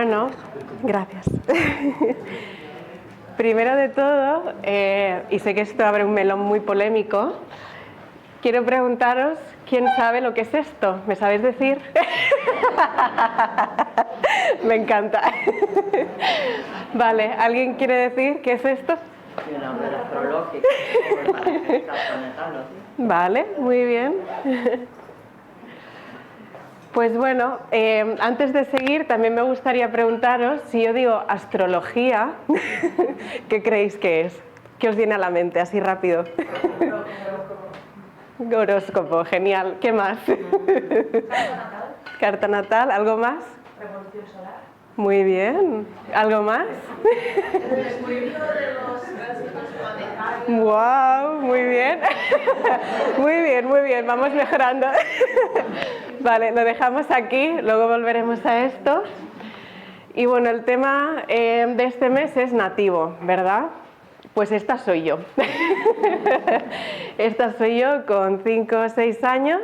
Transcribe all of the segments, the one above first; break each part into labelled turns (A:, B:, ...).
A: Bueno, gracias. Primero de todo, y sé que esto abre un melón muy polémico, quiero preguntaros, ¿quién sabe lo que es esto? ¿Me sabéis decir? Me encanta. Vale, ¿alguien quiere decir qué es esto?
B: Y una obra astrológica,
A: Vale, muy bien. Pues bueno, antes de seguir también me gustaría preguntaros, si yo digo astrología, ¿qué creéis que es? ¿Qué os viene a la mente así rápido? Horóscopo, genial. ¿Qué más? Carta natal, ¿algo más?
C: Revolución solar.
A: Muy bien. ¿Algo más?
C: El descubrimiento de los tránsito planetarios.
A: ¡Wow! Muy bien. Muy bien. Vamos mejorando. Vale, lo dejamos aquí, luego volveremos a esto. Y bueno, el tema de este mes es nativo, ¿verdad? Pues esta soy yo. Esta soy yo con 5 o 6 años.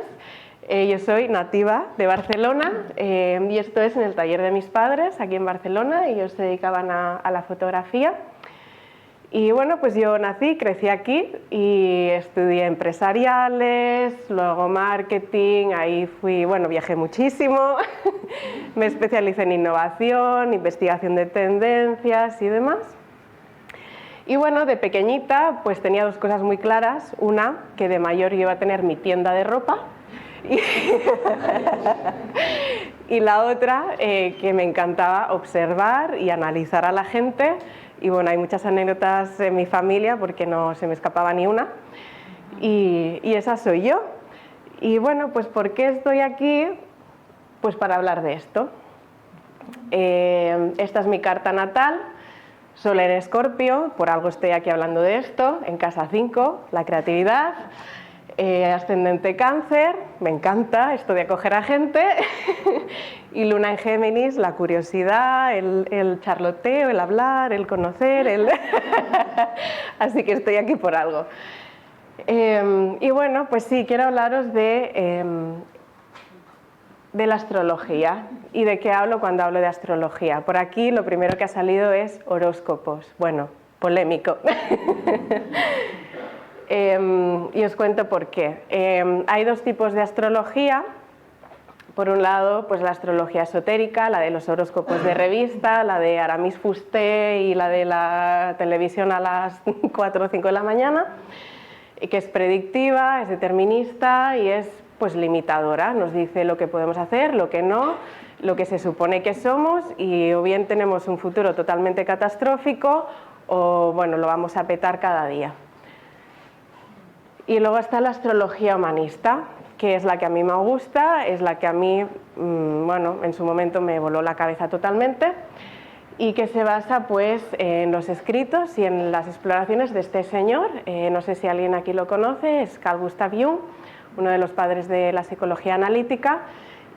A: Yo soy nativa de Barcelona y esto es en el taller de mis padres aquí en Barcelona. Ellos se dedicaban a la fotografía. Y bueno, pues yo nací, crecí aquí y estudié empresariales, luego marketing, ahí fui, bueno, viajé muchísimo, me especialicé en innovación, investigación de tendencias y demás. Y bueno, de pequeñita pues tenía dos cosas muy claras, una, que de mayor yo iba a tener mi tienda de ropa y la otra, que me encantaba observar y analizar a la gente. Y bueno, hay muchas anécdotas en mi familia porque no se me escapaba ni una. Y esa soy yo. Y bueno, pues ¿por qué estoy aquí? Pues para hablar de esto. Esta es mi carta natal, Sol en Escorpio, por algo estoy aquí hablando de esto, en casa 5, la creatividad. Ascendente Cáncer, me encanta esto de acoger a gente. Y Luna en Géminis, la curiosidad, el charloteo, el hablar, el conocer, así que estoy aquí por algo. Y bueno, pues sí, quiero hablaros de la astrología. ¿Y de qué hablo cuando hablo de astrología? Por aquí lo primero que ha salido es horóscopos. Bueno, polémico. Y os cuento por qué. Hay dos tipos de astrología. Por un lado, pues la astrología esotérica, la de los horóscopos de revista, la de Aramis Fuster y la de la televisión a las 4 o 5 de la mañana, que es predictiva, es determinista y es pues limitadora. Nos dice lo que podemos hacer, lo que no, lo que se supone que somos, y o bien tenemos un futuro totalmente catastrófico o bueno, lo vamos a petar cada día. Y luego está la astrología humanista, que es la que a mí me gusta, es la que a mí, bueno, en su momento me voló la cabeza totalmente, y que se basa pues en los escritos y en las exploraciones de este señor. No sé si alguien aquí lo conoce, es Carl Gustav Jung, uno de los padres de la psicología analítica,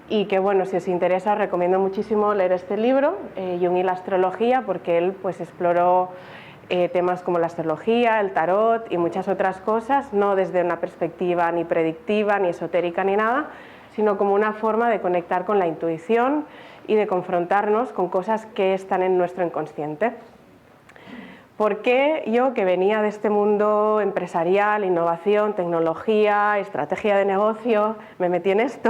A: y que bueno, si os interesa os recomiendo muchísimo leer este libro, Jung y la astrología, porque él pues exploró temas como la astrología, el tarot y muchas otras cosas, no desde una perspectiva ni predictiva, ni esotérica, ni nada, sino como una forma de conectar con la intuición y de confrontarnos con cosas que están en nuestro inconsciente. ¿Por qué yo, que venía de este mundo empresarial, innovación, tecnología, estrategia de negocio, me metí en esto?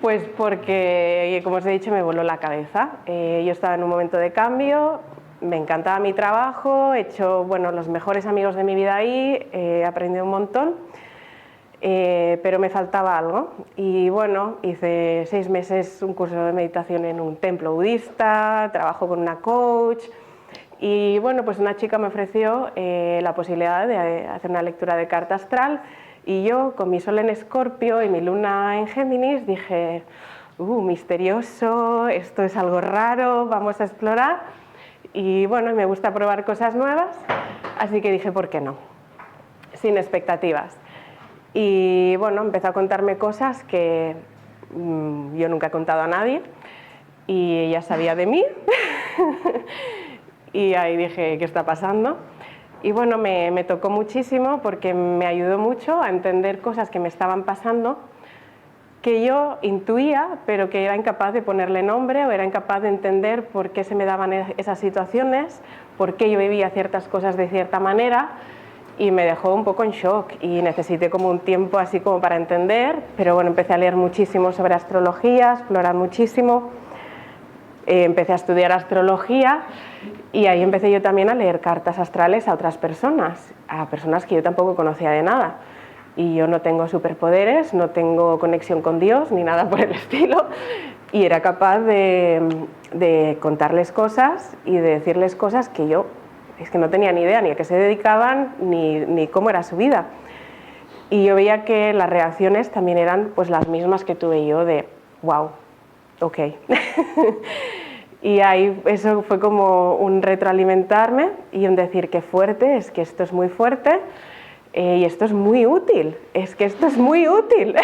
A: Pues porque, como os he dicho, me voló la cabeza. Yo estaba en un momento de cambio. Me encantaba mi trabajo, he hecho bueno, los mejores amigos de mi vida ahí, he aprendido un montón, pero me faltaba algo. Y bueno, hice 6 meses un curso de meditación en un templo budista, trabajo con una coach y bueno, pues una chica me ofreció la posibilidad de hacer una lectura de carta astral, y yo con mi Sol en Escorpio y mi Luna en Géminis dije, misterioso, esto es algo raro, vamos a explorar. Y bueno, me gusta probar cosas nuevas, así que dije, ¿por qué no? Sin expectativas. Y bueno, empezó a contarme cosas que yo nunca he contado a nadie, y ella sabía de mí. Y ahí dije, ¿qué está pasando? Y bueno, me tocó muchísimo porque me ayudó mucho a entender cosas que me estaban pasando, que yo intuía, pero que era incapaz de ponerle nombre o era incapaz de entender por qué se me daban esas situaciones, por qué yo vivía ciertas cosas de cierta manera, y me dejó un poco en shock y necesité como un tiempo así como para entender, pero bueno, empecé a leer muchísimo sobre astrología, a explorar muchísimo, empecé a estudiar astrología y ahí empecé yo también a leer cartas astrales a otras personas, a personas que yo tampoco conocía de nada. Y yo no tengo superpoderes, no tengo conexión con Dios ni nada por el estilo, y era capaz de contarles cosas y de decirles cosas que yo es que no tenía ni idea ni a qué se dedicaban ni cómo era su vida. Y yo veía que las reacciones también eran pues las mismas que tuve yo de wow, ok. Y ahí eso fue como un retroalimentarme y un decir qué fuerte, es que esto es muy fuerte. Y esto es muy útil, es que esto es muy útil.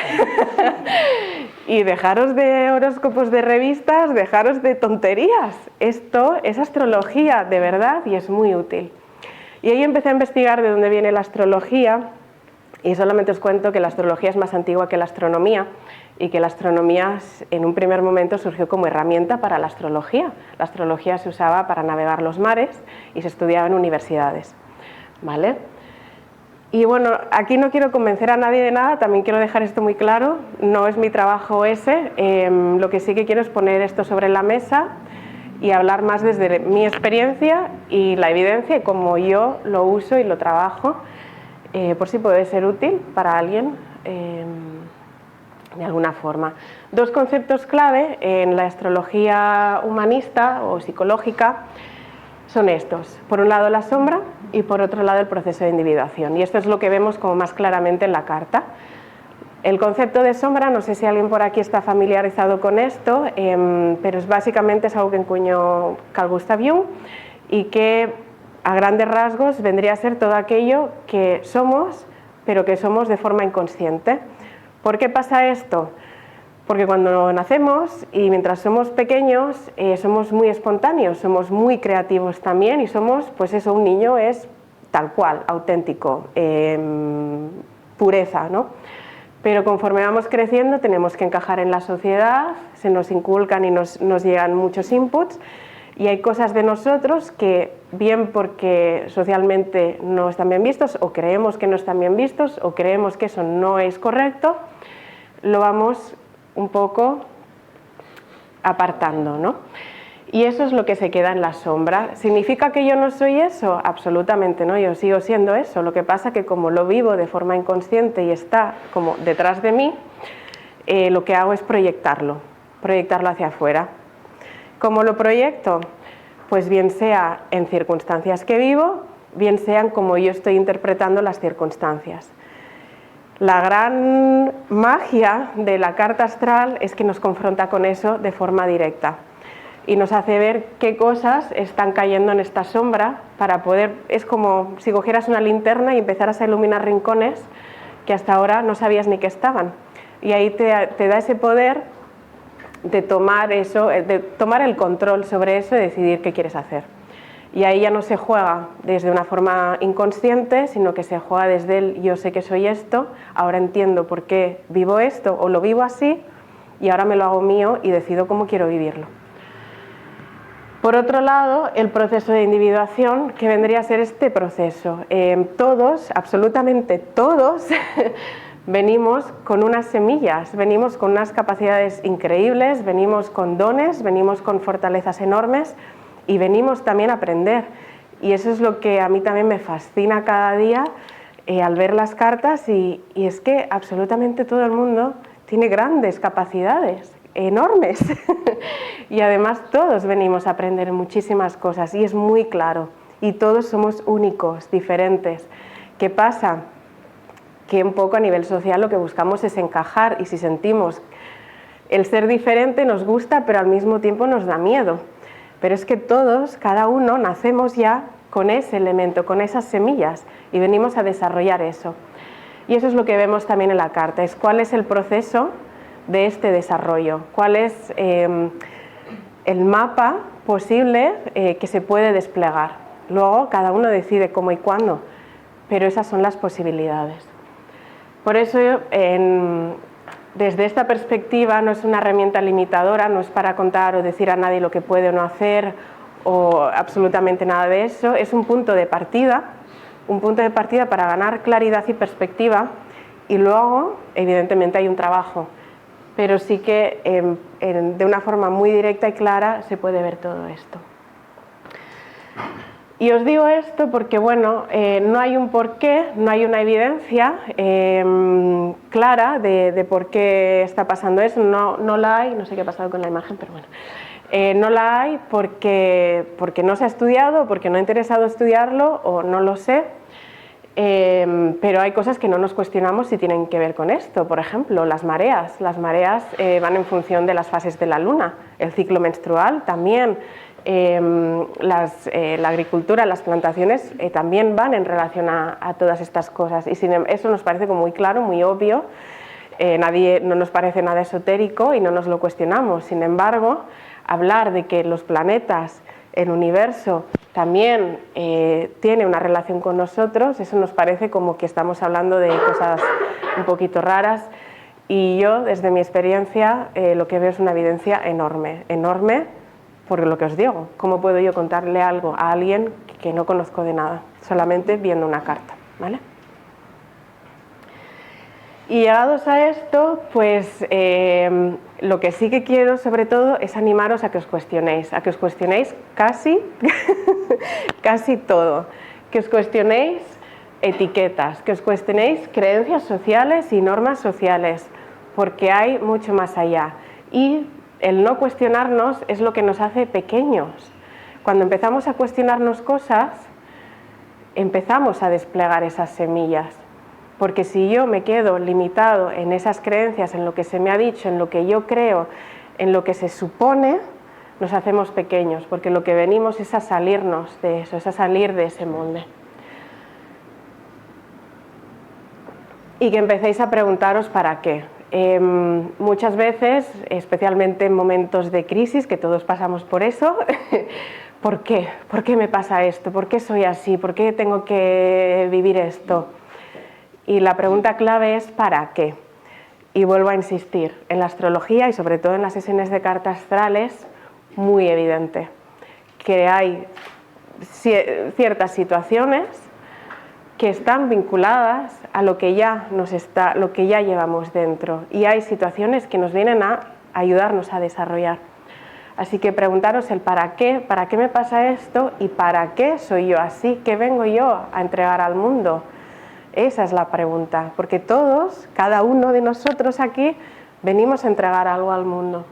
A: Y dejaros de horóscopos de revistas, dejaros de tonterías. Esto es astrología de verdad y es muy útil. Y ahí empecé a investigar de dónde viene la astrología y solamente os cuento que la astrología es más antigua que la astronomía y que la astronomía en un primer momento surgió como herramienta para la astrología. La astrología se usaba para navegar los mares y se estudiaba en universidades, ¿vale? Y bueno, aquí no quiero convencer a nadie de nada, también quiero dejar esto muy claro, no es mi trabajo ese, lo que sí que quiero es poner esto sobre la mesa y hablar más desde mi experiencia y la evidencia y cómo yo lo uso y lo trabajo, por si puede ser útil para alguien de alguna forma. Dos conceptos clave en la astrología humanista o psicológica son estos, por un lado la sombra y por otro lado el proceso de individuación, y esto es lo que vemos como más claramente en la carta. El concepto de sombra, no sé si alguien por aquí está familiarizado con esto, pero básicamente es algo que encuñó Carl Gustav Jung y que a grandes rasgos vendría a ser todo aquello que somos, pero que somos de forma inconsciente. ¿Por qué pasa esto? Porque cuando nacemos y mientras somos pequeños somos muy espontáneos, somos muy creativos también y somos, pues eso, un niño es tal cual, auténtico, pureza, ¿no? Pero conforme vamos creciendo tenemos que encajar en la sociedad, se nos inculcan y nos llegan muchos inputs y hay cosas de nosotros que bien porque socialmente no están bien vistos o creemos que no están bien vistos o creemos que eso no es correcto, lo vamos un poco apartando, ¿no? Y eso es lo que se queda en la sombra. ¿Significa que yo no soy eso? Absolutamente no, yo sigo siendo eso. Lo que pasa que como lo vivo de forma inconsciente y está como detrás de mí, lo que hago es proyectarlo hacia afuera. ¿Cómo lo proyecto? Pues bien sea en circunstancias que vivo, bien sean como yo estoy interpretando las circunstancias. La gran magia de la carta astral es que nos confronta con eso de forma directa y nos hace ver qué cosas están cayendo en esta sombra para poder, es como si cogieras una linterna y empezaras a iluminar rincones que hasta ahora no sabías ni que estaban. Y ahí te da ese poder de tomar eso, de tomar el control sobre eso y decidir qué quieres hacer. Y ahí ya no se juega desde una forma inconsciente, sino que se juega desde el yo sé que soy esto, ahora entiendo por qué vivo esto o lo vivo así y ahora me lo hago mío y decido cómo quiero vivirlo. Por otro lado, el proceso de individuación, que vendría a ser este proceso. Todos, absolutamente todos, venimos con unas semillas, venimos con unas capacidades increíbles, venimos con dones, venimos con fortalezas enormes, y venimos también a aprender, y eso es lo que a mí también me fascina cada día al ver las cartas y es que absolutamente todo el mundo tiene grandes capacidades, enormes y además todos venimos a aprender muchísimas cosas y es muy claro y todos somos únicos, diferentes. ¿Qué pasa? Que un poco a nivel social lo que buscamos es encajar y si sentimos el ser diferente nos gusta pero al mismo tiempo nos da miedo. Pero es que todos, cada uno, nacemos ya con ese elemento, con esas semillas y venimos a desarrollar eso. Y eso es lo que vemos también en la carta, es cuál es el proceso de este desarrollo, cuál es el mapa posible que se puede desplegar. Luego cada uno decide cómo y cuándo, pero esas son las posibilidades. Por eso desde esta perspectiva no es una herramienta limitadora, no es para contar o decir a nadie lo que puede o no hacer o absolutamente nada de eso, es un punto de partida para ganar claridad y perspectiva, y luego evidentemente hay un trabajo, pero sí que de una forma muy directa y clara se puede ver todo esto. Y os digo esto porque, bueno, no hay un porqué, no hay una evidencia clara de por qué está pasando eso, no la hay, no sé qué ha pasado con la imagen, pero bueno, no la hay porque no se ha estudiado, porque no ha interesado estudiarlo o no lo sé, pero hay cosas que no nos cuestionamos si tienen que ver con esto. Por ejemplo, las mareas van en función de las fases de la luna, el ciclo menstrual también. La agricultura, las plantaciones también van en relación a todas estas cosas, y eso nos parece como muy claro, muy obvio, no nos parece nada esotérico y no nos lo cuestionamos. Sin embargo, hablar de que los planetas, el universo también tiene una relación con nosotros, eso nos parece como que estamos hablando de cosas un poquito raras, y yo desde mi experiencia lo que veo es una evidencia enorme, por lo que os digo. ¿Cómo puedo yo contarle algo a alguien que no conozco de nada? Solamente viendo una carta, ¿vale? Y llegados a esto, pues lo que sí que quiero sobre todo es animaros a que os cuestionéis casi, casi todo, que os cuestionéis etiquetas, que os cuestionéis creencias sociales y normas sociales, porque hay mucho más allá. Y el no cuestionarnos es lo que nos hace pequeños. Cuando empezamos a cuestionarnos cosas, empezamos a desplegar esas semillas. Porque si yo me quedo limitado en esas creencias, en lo que se me ha dicho, en lo que yo creo, en lo que se supone, nos hacemos pequeños, porque lo que venimos es a salirnos de eso, es a salir de ese molde. Y que empecéis a preguntaros para qué. Muchas veces, especialmente en momentos de crisis, que todos pasamos por eso, ¿por qué? ¿Por qué me pasa esto? ¿Por qué soy así? ¿Por qué tengo que vivir esto? Y la pregunta clave es ¿para qué? Y vuelvo a insistir, en la astrología y sobre todo en las sesiones de cartas astrales, muy evidente que hay ciertas situaciones que están vinculadas a lo que ya llevamos dentro, y hay situaciones que nos vienen a ayudarnos a desarrollar. Así que preguntaros el para qué me pasa esto y para qué soy yo así, qué vengo yo a entregar al mundo. Esa es la pregunta, porque todos, cada uno de nosotros aquí, venimos a entregar algo al mundo.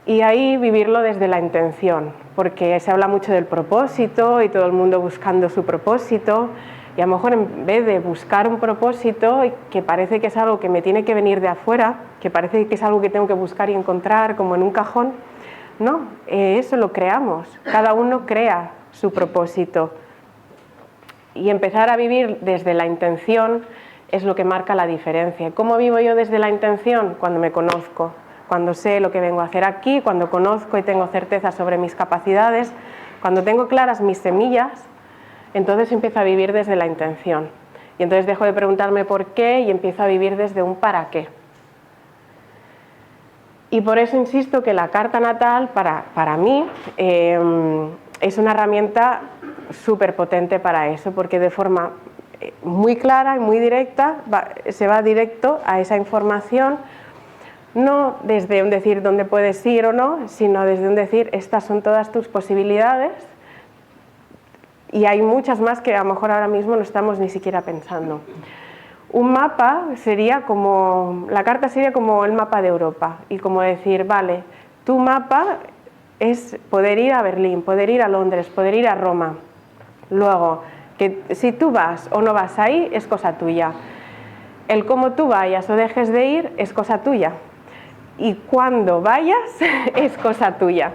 A: Y ahí vivirlo desde la intención, porque se habla mucho del propósito y todo el mundo buscando su propósito, y a lo mejor en vez de buscar un propósito que parece que es algo que me tiene que venir de afuera, que parece que es algo que tengo que buscar y encontrar como en un cajón, no, eso lo creamos, cada uno crea su propósito. Y empezar a vivir desde la intención es lo que marca la diferencia. ¿Cómo vivo yo desde la intención? Cuando me conozco, cuando sé lo que vengo a hacer aquí, cuando conozco y tengo certeza sobre mis capacidades, cuando tengo claras mis semillas, entonces empiezo a vivir desde la intención. Y entonces dejo de preguntarme por qué y empiezo a vivir desde un para qué. Y por eso insisto que la carta natal, para mí, es una herramienta súper potente para eso, porque de forma muy clara y muy directa se va directo a esa información, no desde un decir dónde puedes ir o no, sino desde un decir estas son todas tus posibilidades, y hay muchas más que a lo mejor ahora mismo no estamos ni siquiera pensando. Un mapa sería como, la carta sería como el mapa de Europa, y como decir, vale, tu mapa es poder ir a Berlín, poder ir a Londres, poder ir a Roma. Luego, que si tú vas o no vas ahí es cosa tuya. El cómo tú vayas o dejes de ir es cosa tuya. Y cuando vayas es cosa tuya.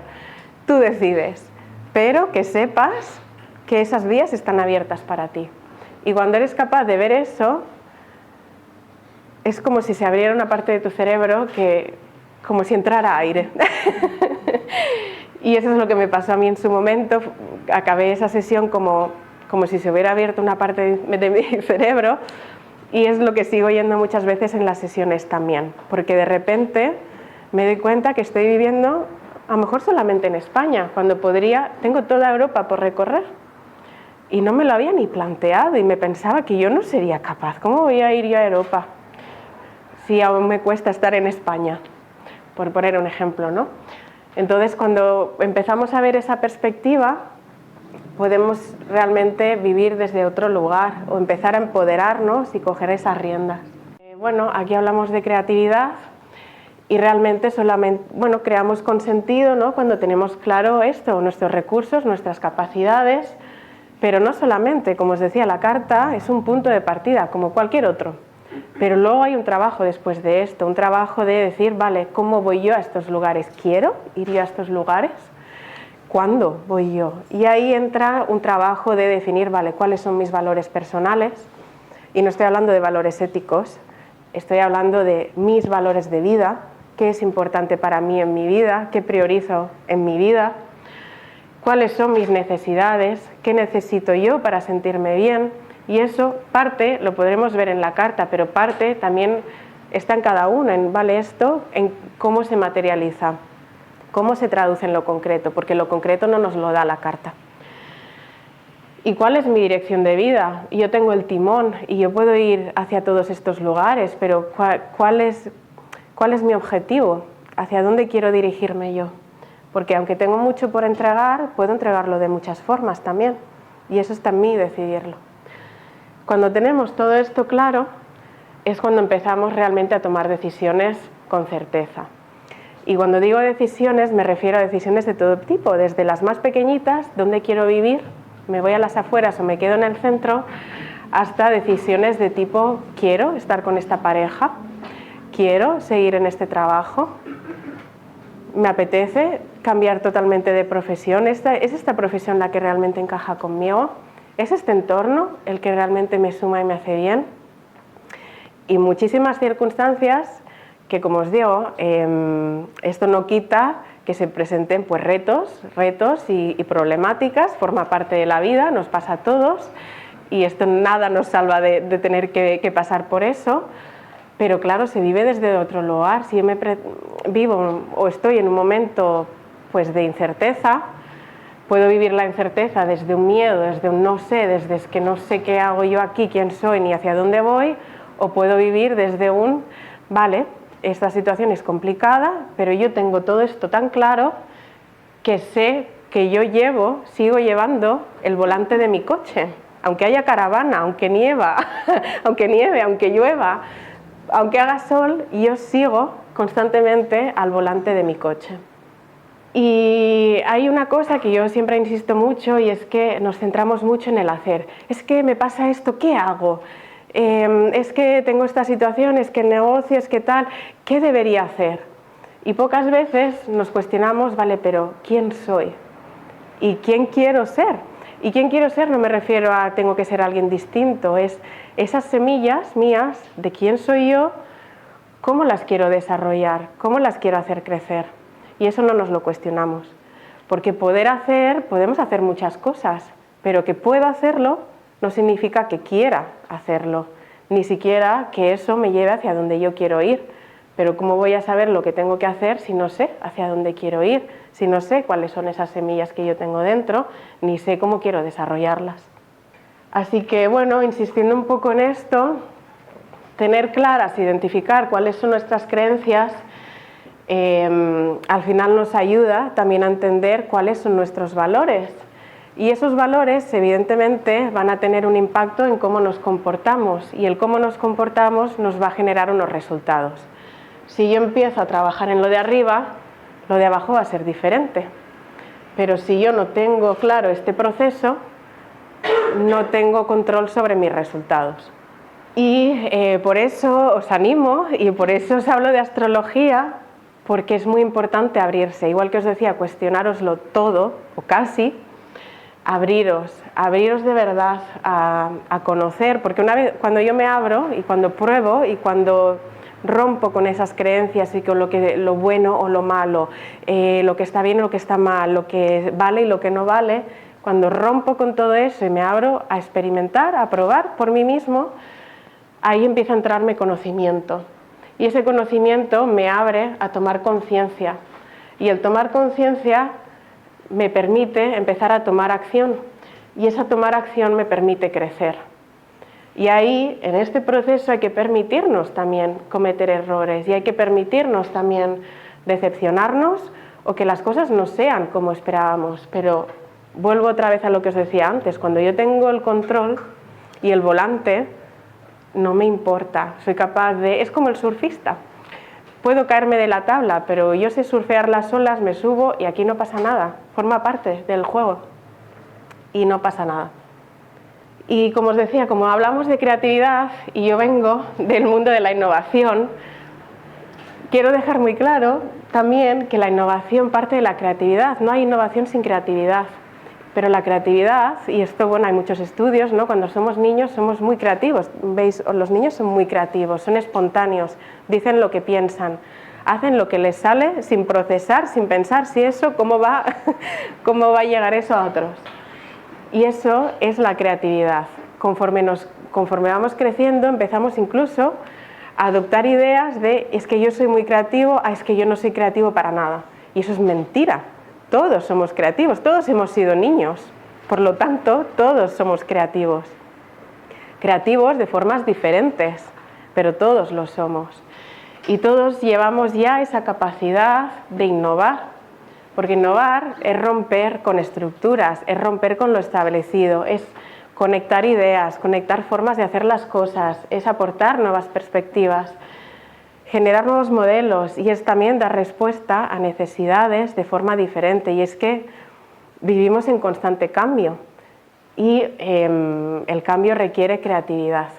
A: Tú decides, pero que sepas que esas vías están abiertas para ti. Y cuando eres capaz de ver eso, es como si se abriera una parte de tu cerebro como si entrara aire. Y eso es lo que me pasó a mí en su momento. Acabé esa sesión como si se hubiera abierto una parte de mi cerebro, Y es lo que sigo oyendo muchas veces en las sesiones también, porque de repente me doy cuenta que estoy viviendo a lo mejor solamente en España, cuando tengo toda Europa por recorrer. Y no me lo había ni planteado y me pensaba que yo no sería capaz. ¿Cómo voy a ir yo a Europa si aún me cuesta estar en España? Por poner un ejemplo, ¿no? Entonces, cuando empezamos a ver esa perspectiva, podemos realmente vivir desde otro lugar o empezar a empoderarnos y coger esas riendas. Bueno, aquí hablamos de creatividad y realmente solamente, bueno, creamos con sentido, ¿no? Cuando tenemos claro esto, nuestros recursos, nuestras capacidades, pero no solamente, como os decía, la carta es un punto de partida, como cualquier otro. Pero luego hay un trabajo después de esto, un trabajo de decir, vale, ¿cómo voy yo a estos lugares? ¿Quiero ir yo a estos lugares? ¿Cuándo voy yo? Y ahí entra un trabajo de definir, vale, cuáles son mis valores personales. Y no estoy hablando de valores éticos, estoy hablando de mis valores de vida, qué es importante para mí en mi vida, qué priorizo en mi vida, cuáles son mis necesidades, qué necesito yo para sentirme bien. Y eso, parte, lo podremos ver en la carta, pero parte también está en cada uno, vale, esto, en cómo se materializa, cómo se traduce en lo concreto, porque lo concreto no nos lo da la carta. ¿Y cuál es mi dirección de vida? Yo tengo el timón y yo puedo ir hacia todos estos lugares, pero ¿cuál es mi objetivo? ¿Hacia dónde quiero dirigirme yo? Porque aunque tengo mucho por entregar, puedo entregarlo de muchas formas también, y eso está en mí decidirlo. Cuando tenemos todo esto claro, es cuando empezamos realmente a tomar decisiones con certeza. Y cuando digo decisiones, me refiero a decisiones de todo tipo, desde las más pequeñitas, dónde quiero vivir, me voy a las afueras o me quedo en el centro, hasta decisiones de tipo, quiero estar con esta pareja, quiero seguir en este trabajo, me apetece cambiar totalmente de profesión, ¿es esta profesión la que realmente encaja conmigo? ¿Es este entorno el que realmente me suma y me hace bien? Y muchísimas circunstancias que, como os digo, esto no quita que se presenten pues, retos y problemáticas, forma parte de la vida, nos pasa a todos, y esto nada nos salva de tener que pasar por eso, pero claro, se vive desde otro lugar. Si yo vivo o estoy en un momento pues, de incerteza, puedo vivir la incerteza desde un miedo, desde un no sé, desde que no sé qué hago yo aquí, quién soy ni hacia dónde voy, o puedo vivir desde un, vale, esta situación es complicada, pero yo tengo todo esto tan claro que sé que yo sigo llevando el volante de mi coche, aunque haya caravana, aunque nieve, aunque llueva, aunque haga sol, yo sigo constantemente al volante de mi coche. Y hay una cosa que yo siempre insisto mucho y es que nos centramos mucho en el hacer. Es que me pasa esto, ¿qué hago? Es que tengo esta situación, es que el negocio, es que tal, ¿qué debería hacer? Y pocas veces nos cuestionamos, vale, pero ¿quién soy? ¿Y quién quiero ser? Y quién quiero ser no me refiero a tengo que ser alguien distinto, es esas semillas mías de quién soy yo, cómo las quiero desarrollar, cómo las quiero hacer crecer. Y eso no nos lo cuestionamos, porque podemos hacer muchas cosas, pero que pueda hacerlo no significa que quiera hacerlo, ni siquiera que eso me lleve hacia donde yo quiero ir. Pero ¿cómo voy a saber lo que tengo que hacer si no sé hacia dónde quiero ir? Si no sé cuáles son esas semillas que yo tengo dentro, ni sé cómo quiero desarrollarlas. Así que, bueno, insistiendo un poco en esto, tener claras, identificar cuáles son nuestras creencias, al final nos ayuda también a entender cuáles son nuestros valores. Y esos valores, evidentemente, van a tener un impacto en cómo nos comportamos, y el cómo nos comportamos nos va a generar unos resultados. Si yo empiezo a trabajar en lo de arriba, lo de abajo va a ser diferente. Pero si yo no tengo claro este proceso, no tengo control sobre mis resultados. Y por eso os animo y por eso os hablo de astrología, porque es muy importante abrirse. Igual que os decía, cuestionároslo todo, o casi, abriros de verdad a conocer, porque una vez, cuando yo me abro y cuando pruebo y cuando rompo con esas creencias y con lo bueno o lo malo, lo que está bien o lo que está mal, lo que vale y lo que no vale, cuando rompo con todo eso y me abro a experimentar, a probar por mí mismo, ahí empieza a entrarme conocimiento. Y ese conocimiento me abre a tomar conciencia. Y el tomar conciencia me permite empezar a tomar acción. Y esa tomar acción me permite crecer. Y ahí, en este proceso, hay que permitirnos también cometer errores y hay que permitirnos también decepcionarnos o que las cosas no sean como esperábamos. Pero vuelvo otra vez a lo que os decía antes, cuando yo tengo el control y el volante, no me importa, soy capaz de... Es como el surfista, puedo caerme de la tabla, pero yo sé surfear las olas, me subo y aquí no pasa nada, forma parte del juego y no pasa nada. Y como os decía, como hablamos de creatividad y yo vengo del mundo de la innovación, quiero dejar muy claro también que la innovación parte de la creatividad. No hay innovación sin creatividad, pero la creatividad, y esto, bueno, hay muchos estudios, ¿no? Cuando somos niños somos muy creativos, ¿veis? Los niños son muy creativos, son espontáneos, dicen lo que piensan, hacen lo que les sale sin procesar, sin pensar si eso, cómo va a llegar eso a otros. Y eso es la creatividad. Conforme vamos creciendo, empezamos incluso a adoptar ideas de es que yo soy muy creativo, es que yo no soy creativo para nada. Y eso es mentira. Todos somos creativos, todos hemos sido niños. Por lo tanto, todos somos creativos. Creativos de formas diferentes, pero todos lo somos. Y todos llevamos ya esa capacidad de innovar. Porque innovar es romper con estructuras, es romper con lo establecido, es conectar ideas, conectar formas de hacer las cosas, es aportar nuevas perspectivas, generar nuevos modelos y es también dar respuesta a necesidades de forma diferente. Y es que vivimos en constante cambio y el cambio requiere creatividad.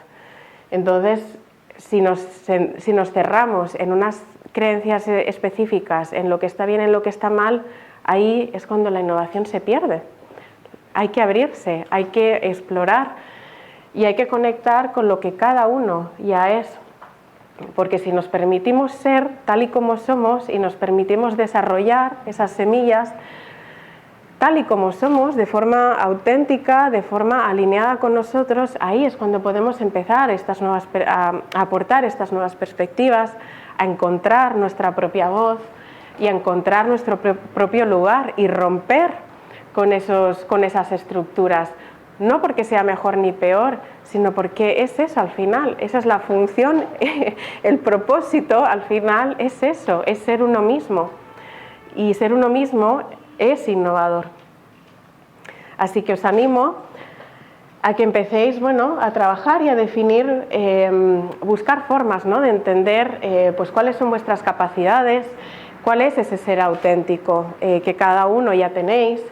A: Entonces, si nos cerramos en unas creencias específicas, en lo que está bien, en lo que está mal, ahí es cuando la innovación se pierde. Hay que abrirse, hay que explorar y hay que conectar con lo que cada uno ya es. Porque si nos permitimos ser tal y como somos y nos permitimos desarrollar esas semillas tal y como somos, de forma auténtica, de forma alineada con nosotros, ahí es cuando podemos empezar a aportar estas nuevas perspectivas, a encontrar nuestra propia voz y a encontrar nuestro propio lugar y romper con esas estructuras. No porque sea mejor ni peor, sino porque es eso al final, esa es la función, el propósito al final es eso, es ser uno mismo. Y ser uno mismo es innovador. Así que os animo a que empecéis, bueno, a trabajar y a definir, buscar formas, ¿no?, de entender pues cuáles son vuestras capacidades, cuál es ese ser auténtico que cada uno ya tenéis,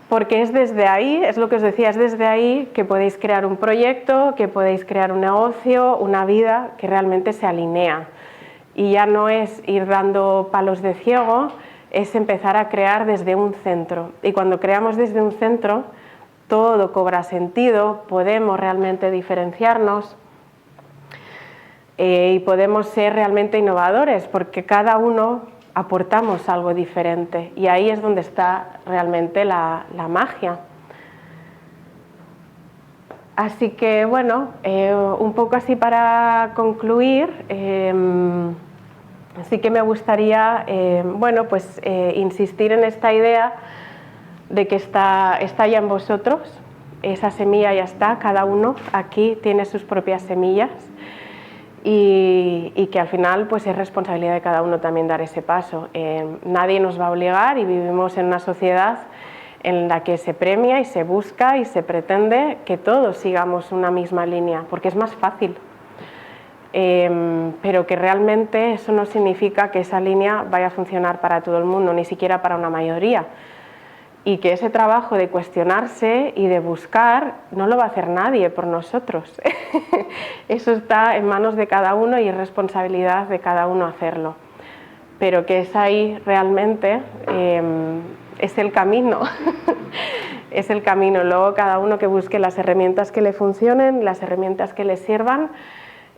A: porque es desde ahí, es lo que os decía, es desde ahí que podéis crear un proyecto, que podéis crear un negocio, una vida que realmente se alinea. Y ya no es ir dando palos de ciego, es empezar a crear desde un centro. Y cuando creamos desde un centro, todo cobra sentido, podemos realmente diferenciarnos y podemos ser realmente innovadores, porque cada uno aportamos algo diferente. Y ahí es donde está realmente la magia. Así que, bueno, un poco así para concluir, sí que me gustaría, bueno, pues insistir en esta idea de que está ya en vosotros, esa semilla ya está, cada uno aquí tiene sus propias semillas y que al final pues es responsabilidad de cada uno también dar ese paso. Nadie nos va a obligar y vivimos en una sociedad en la que se premia y se busca y se pretende que todos sigamos una misma línea, porque es más fácil. Pero que realmente eso no significa que esa línea vaya a funcionar para todo el mundo, ni siquiera para una mayoría. Y que ese trabajo de cuestionarse y de buscar no lo va a hacer nadie por nosotros. Eso está en manos de cada uno y es responsabilidad de cada uno hacerlo. Pero que es ahí realmente, es el camino. Es el camino. Luego cada uno que busque las herramientas que le funcionen, las herramientas que le sirvan.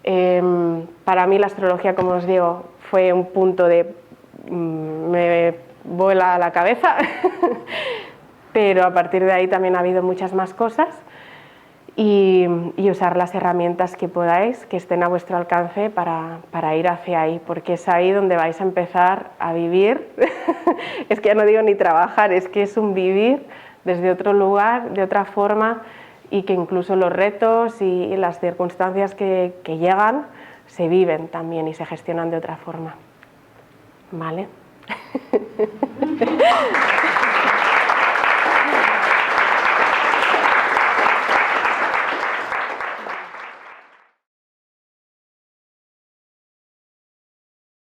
A: Para mí la astrología, como os digo, fue un punto de me vuela la cabeza, pero a partir de ahí también ha habido muchas más cosas y usar las herramientas que podáis, que estén a vuestro alcance para ir hacia ahí, porque es ahí donde vais a empezar a vivir. Es que ya no digo ni trabajar, es que es un vivir desde otro lugar, de otra forma, y que incluso los retos y las circunstancias que llegan se viven también y se gestionan de otra forma. ¿Vale?